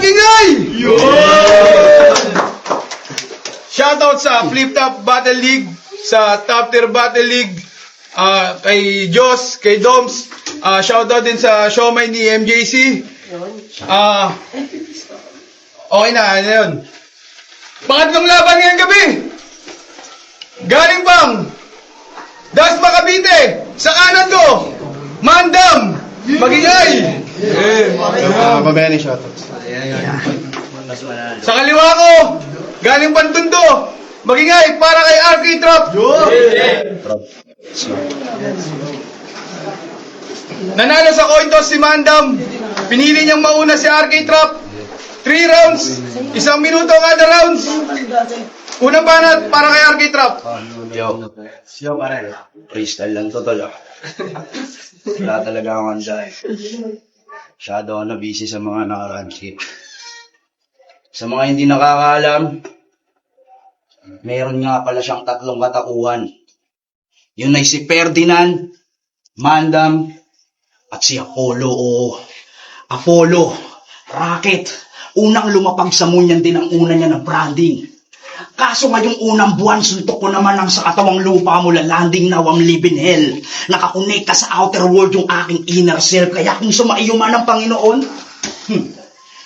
Magingay! Shoutout sa Flip Top Battle League, sa Top Tier Battle League, kay Jos, kay Doms, shoutout din sa Showmay ni MJC. Okay na, ano yun? Pangatlong laban ngayong gabi! Galing pang Dasma Cavite, sa kanan ko, Mandam, Magingay! Pabayaan yung shoutouts. Sa kaliwa ko, galing Pantundo, Magingay para kay RK Trop. Nanalo sa coin toss si Mandam. Pinili niyang mauna si RK Trop. 3 rounds, 1 minuto kada rounds. Unang banat para kay RK Trop. Yo, pare. Freestyle lang to, tol. Wala talaga akong handa eh. Masyado ako na busy sa mga nakaraan. Sa mga hindi nakakaalam, meron nga pala siyang 3 katauhan. Yun ay si Ferdinand, Mandam, at si Apollo. Apollo, Rocket. Unang lumapag sa munyan din ang una niya ng branding. Kaso ngayong unang buwan, suntok ko naman ang sa katawang lupa mula landing now I'm living hell. Nakakonekta sa outer world yung aking inner self. Kaya kung sumaiyo man ang Panginoon,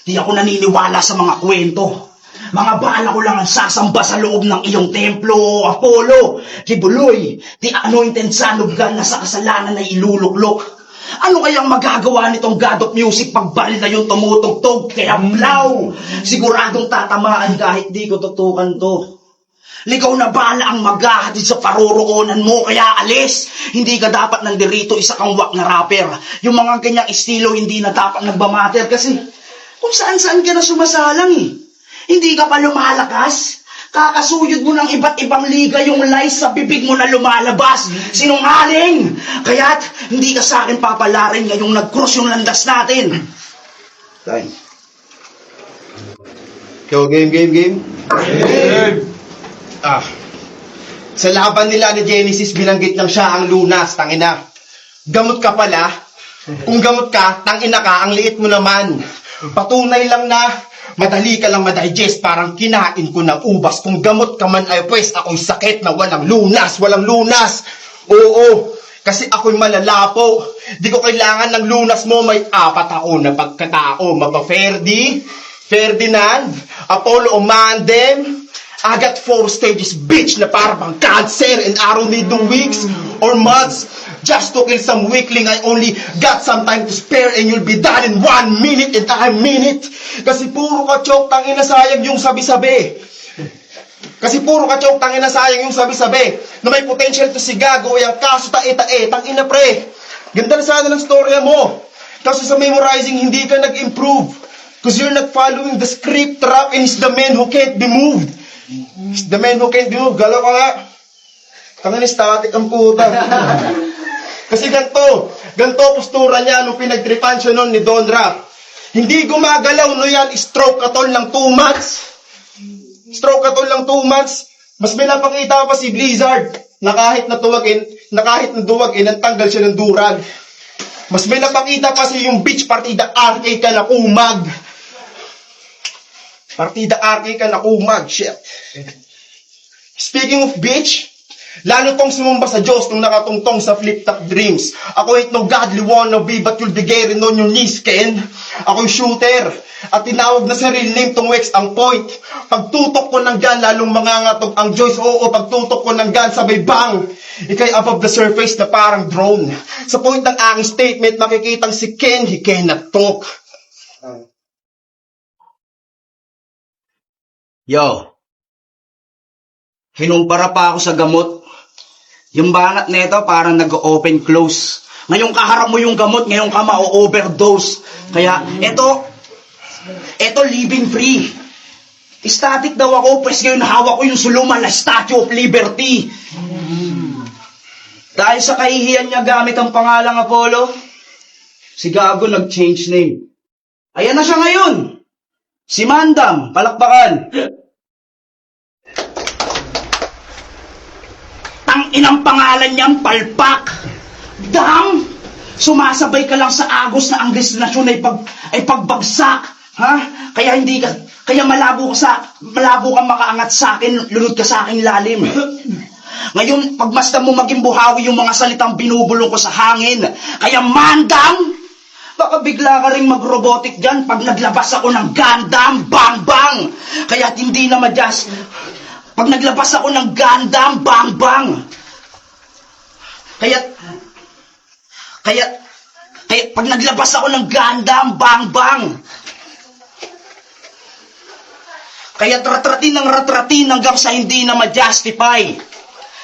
di ako naniniwala sa mga kwento. Mga bala ko lang ang sasamba sa loob ng iyong templo, Apollo. Kibuloy, the anointed son of God na sa kasalanan ay iluluklok. Ano kayang magagawa nitong God of Music pag baril na yung tumutugtog? Kaya blow! Siguradong tatamaan kahit di ko tutukan to. Ligaw na bala ang maghahatid sa paroroonan mo, kaya alis! Hindi ka dapat nandirito, isa kang wak na rapper. Yung mga ganyang estilo hindi na dapat nagbamatter kasi kung saan-saan ka na sumasalang eh. Hindi ka pa lumalakas. Kakasuyod mo ng iba't ibang liga yung lies sa bibig mo na lumalabas. Sinungaling! Kaya't hindi ka sa akin papalarin ngayong nag-cross yung landas natin. Time. Yo, game. Sa laban nila ni Genesis, binanggit lang siya ang lunas, tangina. Gamot ka pala. Kung gamot ka, tangina ka, ang liit mo naman. Patunay lang na madali ka lang madigest, parang kinain ko ng ubas. Kung gamot ka man ay pwes, ako'y sakit na walang lunas. Oo, kasi ako'y malalapo. Di ko kailangan ng lunas mo, may 4 ako na pagkatao. Ferdinand, Apollo o Mandem. I got 4 stages, bitch, na parang cancer, and I don't need the weeks or months just to kill some weakling. I only got some time to spare and you'll be done in 1 minute and I mean it. Kasi puro ka choke, tangina sayang yung sabi-sabi. Na may potential to si Gago, yung kaso tae-tae, tangina pre. Ganda na sana ng storya mo. Kaso sa memorizing, hindi ka nag-improve. Cause you're not following the script, rap, and it's the man who can't be moved. Galaw ka nga. Tangina static ang puta. Kasi ganto postura niya nung pinagtripan siya nun ni Don Rap. Hindi gumagalaw no yan, stroke katol ng 2 months. Mas pinapakita pa si Blizzard na kahit duwagin, nagtanggal siya ng durag. Mas may napakita pa si yung bitch partida arcade ka na kumag. Shit. Speaking of bitch, lalo tong sumumba sa Diyos nung nakatungtong sa Flip Top Dreams. Ako ain't no godly wannabe, but you'll be getting on your knees, Ken. Ako'y shooter. At tinawag na sa real name tong Wex ang point. Pagtutok ko ng gun, lalong mangangatog ang Joyce. Oo, pagtutok ko ng gun, sabay bang. Ika'y above the surface na parang drone. Sa point ng aking statement, makikitang si Ken, he cannot talk. Yo, kinumpara pa ako sa gamot. Yung banat nito parang nag-open close. Ngayong kaharap mo yung gamot, ngayon ka ma-overdose. Kaya eto living free. Static daw ako, pwes ngayon hawak ko yung suluman na Statue of Liberty. Dahil sa kahihiyan niya gamit ang pangalang Apollo, si Gago nag-change name. Ayan na siya ngayon. Si Mandam, palakpakan. Inang pangalan niyang Palpak. Dam! Sumasabay ka lang sa agos na ang destinasyon ay pagbagsak. Ha? Kaya malabo kang makaangat sa akin, lunod ka sa aking lalim. Ngayon, pagmasdan mo maging buhawi yung mga salitang binubulong ko sa hangin. Kaya mandam, baka bigla ka rin mag-robotic dyan pag naglabas ako ng Gundam, bang bang. Kaya hindi na madyas. Pag naglabas ako ng Gundam, bang bang. Kaya pag naglabas ako ng Gundam, bang bang. Kaya ratratin hanggang sa hindi na ma-justify.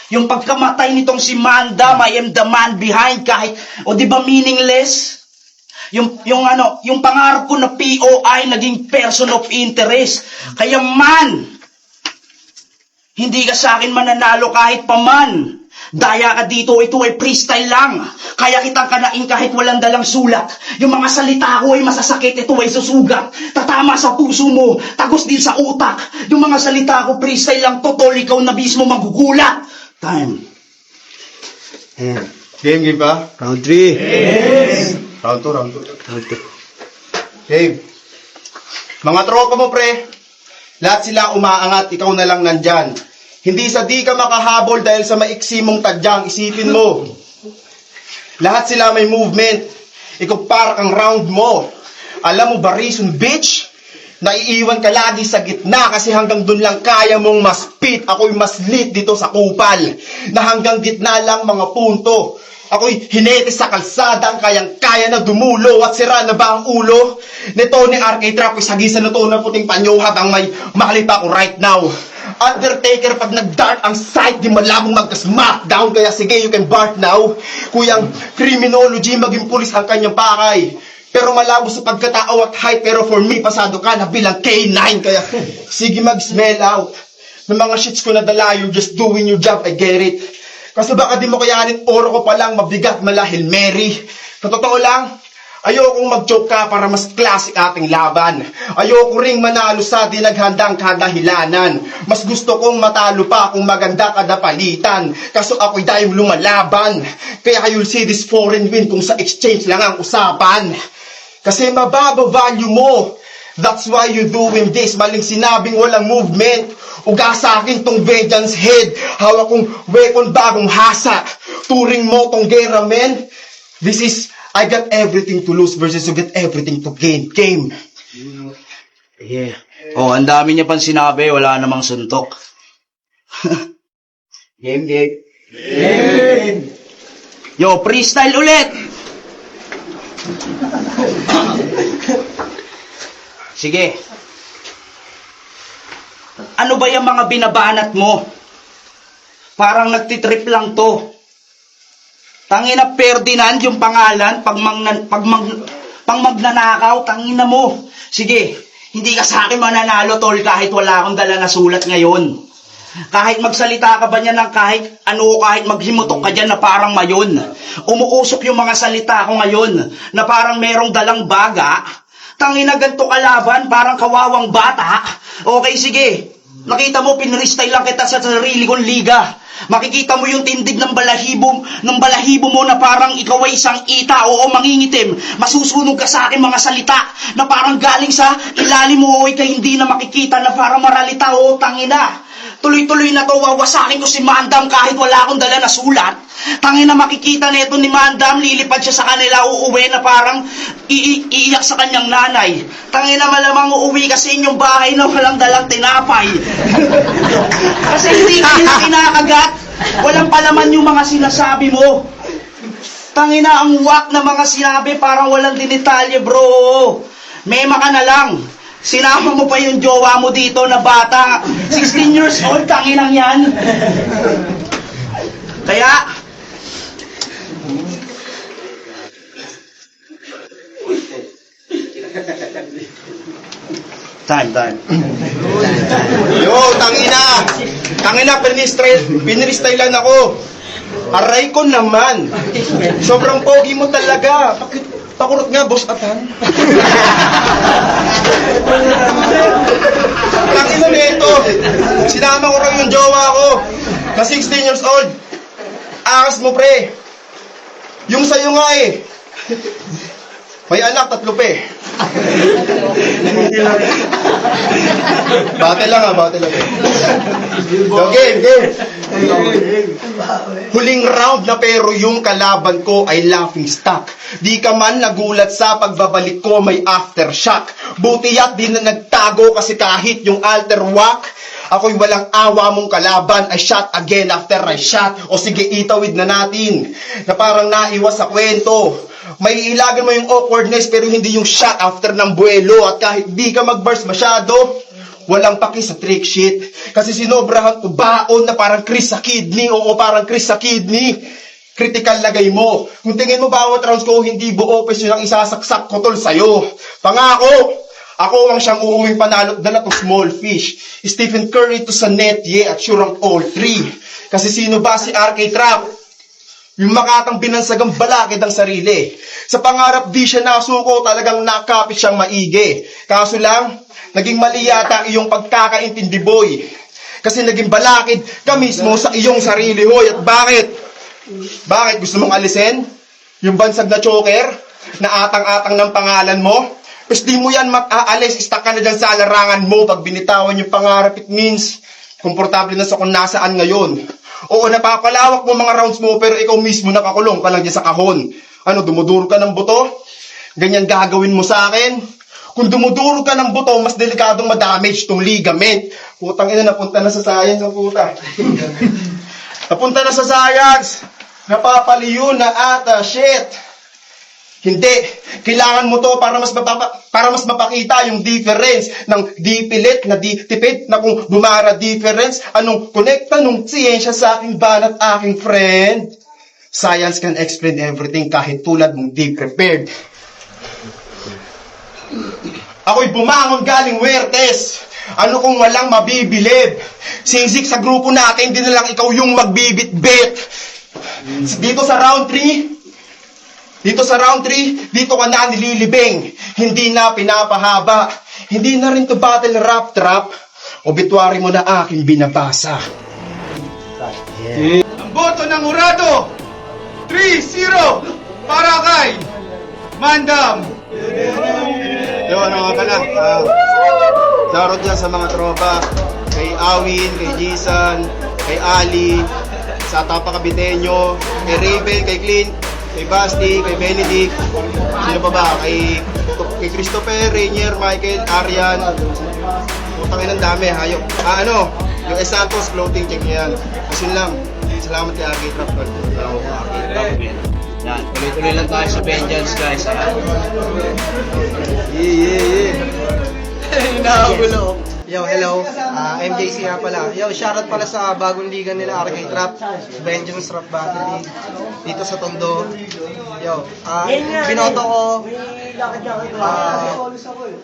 Yung pagkamatay nitong si Mandam, I am the man behind kahit, o di ba meaningless? Yung pangarap ko na POI naging person of interest. Kaya man, hindi ka sa akin mananalo kahit paman. Daya ka dito, ito ay freestyle lang. Kaya kitang kanain kahit walang dalang sulat. Yung mga salita ko ay masasakit, ito ay susugat. Tatama sa puso mo, tagos din sa utak. Yung mga salita ko freestyle lang, totoo, ikaw na mismo magugulat. Time. Game ba? Round 3. Yes! Round 2. Game. Mga tropa mo, pre. Lahat sila umaangat, ikaw na lang nandyan. Hindi sa di ka makahabol dahil sa maiksi mong tadyang, isipin mo. Lahat sila may movement. Ikaw para kang round mo. Alam mo ba reason, bitch? Naiiwan ka lagi sa gitna kasi hanggang dun lang kaya mong maspit. Ako'y mas lit dito sa kupal. Na hanggang gitna lang mga punto. Ako'y hinete sa kalsada ang kayang-kaya na dumulo at sira na ba ang ulo? Nito ni RK Trap, isagisan na to na puting panyo habang may makali pa ako right now. Undertaker, pag nag-dart ang sight, di malabong magka-smackdown. Kaya sige, you can bark now. Kuyang criminology, maging pulis ang kanyang pakay. Pero malabo sa pagkatao at height. Pero for me, pasado ka na bilang K9. Kaya sige, mag-smell out. Ng mga shits ko na dala, you're just doing your job, I get it. Kasi baka di mo kayanin, oro ko palang mabigat malahil Mary. Sa totoo lang, ayokong mag-joke ka para mas classic ating laban. Ayoko ring manalo sa di naghandang kadahilanan. Mas gusto kong matalo pa kung maganda kada palitan. Kaso ako'y dahil lumalaban. Kaya you'll see this foreign win kung sa exchange lang ang usapan. Kasi mababa value mo. That's why you doing this. Maling sinabing walang movement. Uga sa akin tong vengeance head. Hawak kong weapon bagong hasa. Turing mo tong gera, men. This is I got everything to lose versus you get everything to gain. Game. Yeah. Oh, ang dami niya pang sinabi, wala namang suntok. Game. Yo, freestyle ulit. Sige. Ano ba yung mga binabanat mo? Parang nagtitrip lang to. Tangina Ferdinand yung pangalan, pag magnanakaw, tangina mo. Sige, hindi ka sa akin mananalo, tol, kahit wala akong dala na sulat ngayon. Kahit magsalita ka ba niya ng kahit maghimutok ka dyan na parang mayon. Umuusok yung mga salita ko ngayon, na parang merong dalang baga. Tangina ganito kalaban, parang kawawang bata. Okay, sige. Nakita mo, pinristyle lang kita sa sarili kong liga. Makikita mo yung tindig ng balahibo mo na parang ikaw ay isang ita, oo, mangingitim. Masusunog ka sa akin mga salita na parang galing sa ilalim mo, ikaw hindi na makikita na parang maralita, oo, tangina. Tuloy-tuloy na to, wawasakin ko si Mandam kahit wala akong dala na sulat. Tangina makikita nito ni Mandam, lilipad siya sa kanila, uuwi na parang iiyak sa kanyang nanay. Tangina malamang uuwi ka sa inyong bahay na walang dalang tinapay. Kasi hindi ka nila kinakagat. Walang palaman yung mga sinasabi mo. Tangina ang wak na mga sinabi, parang walang dinitalye, bro. Mema ka na lang. Sinama mo pa yung jowa mo dito na bata. 16 years old, tanginang yan. Kaya, time. Yo, tangina, pinristyle ako. Aray ko naman. Sobrang pogi mo talaga. Pakurot nga, boss Atan. Tangina nito. Sinama ko lang yung jowa ko na 16 years old. Akas mo, pre. Yung sa'yo nga eh. May anak, 3 pe. Bate lang ha, bate lang. So, game. Huling round na pero yung kalaban ko ay laughing stock. Di ka man nagulat sa pagbabalik ko, may aftershock. Buti at di na nagtago kasi kahit yung alter walk, ako'y walang awa mong kalaban. I shot again after I shot. O sige, itawid na natin. Na parang naiwas sa kwento. May ilagan mo yung awkwardness pero hindi yung shot after ng buwelo. At kahit di ka mag-burst masyado, walang paki sa trick shit. Kasi sinobrahan ko baon na parang Chris sa kidney. Oo, parang Chris sa kidney. Critical lagay mo. Kung tingin mo bawat rounds ko, hindi buo pes yun ang isasaksak ko tol sa'yo. Pangako! Ako ang siyang uuwing panalo dala to small fish. Stephen Curry to sa net, yeah, at sure ang all three. Kasi sino ba si RK Trap? Yung makatang binansagang balakid ang sarili. Sa pangarap di siya nasuko, talagang nakapit siyang maigi. Kaso lang, naging mali yata iyong pagkakaintindi boy. Kasi naging balakid ka mismo sa iyong sarili hoy. At bakit? Bakit? Gusto mong alisin? Yung bansag na choker? Na atang-atang ng pangalan mo? Pues di mo yan aalis, stuck ka na dyan sa larangan mo. Pag binitawan yung pangarap, it means, komportable na sa kung nasaan ngayon. Oo, napapalawak mo mga rounds mo, pero ikaw mismo nakakulong ka lang dyan sa kahon. Ano, dumuduro ka ng buto? Ganyan gagawin mo sa akin? Kung dumuduro ka ng buto, mas delikadong madamage tong ligament. Putang ina, napunta na sa science ang puta. Napunta na sa science. Napapaliw na ata, shit. Hindi. Kailangan mo to para mas mapakita yung difference ng di pilit na di tipid na kung bumara difference. Anong konekta nung siyensya sa aking banat aking friend? Science can explain everything kahit tulad mong di prepared. Ako'y bumangon galing Huertes. Ano kung walang mabibilib? Singsik sa grupo natin, di na lang ikaw yung magbibit-bit. Dito sa round 3, dito ka na nililibing. Hindi na pinapahaba. Hindi na rin to battle rap trap. Obituary mo na aking binabasa. Ang boto ng Urado, 3-0 para kay Mandam. Yun, ano nga pala. Shoutout dyan sa mga tropa. Kay Awin, kay Jisan, kay Ali, sa Tapa Caviteño, kay Raven, kay Clint, kay Basti, kay Benedict, sino pa ba? Kay Christopher, Rainier, Michael, Arian. Putangin ang dami, hayop. Yung Santos clothing check niya yan. Kasi yun lang. Salamat kay RK Trap. Salamat kay RK Trap. Yan, tuloy-tuloy lang tayo sa vengeance guys. Inagulo. Yo, hello. MJC nga pala. Yo, shoutout pala sa bagong liga nila, RK Trap, Vengeance Rap Battle League, dito sa Tondo. Yo, binoto ko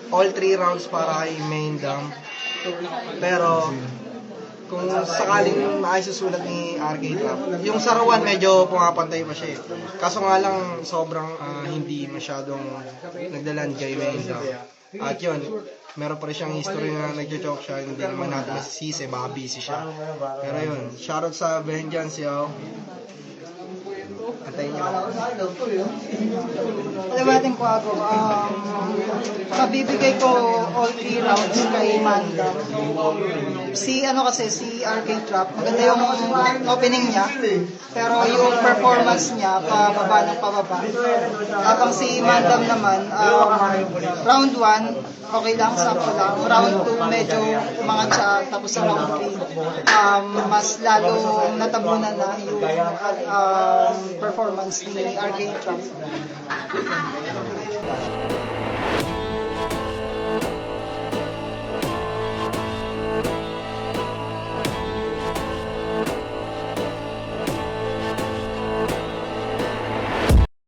all 3 rounds para kay Main Dam. Pero, kung sakaling maisusulat ni RK Trap, yung sarawan medyo pumapantay pa siya eh. Kaso nga lang, sobrang hindi masyadong nagdalan kay Main Dam. At yun, meron pa rin siyang history na nagjo-joke siya, hindi naman natin masisisi, baka busy siya. Pero yun, shoutout sa Vengeance, yo. Antayin niyo. Palabatin ko ako, mabibigay ko all 3 rounds kay Manda. Si RK Trap, maganda yung opening niya, pero yung performance niya, pababa ng pababa. Habang si Mandam naman, round 1, okay lang, sakto lang. Round 2, medyo mga tsa, tapos sa round 3, mas lalo natabunan na yung performance ni RK Trap.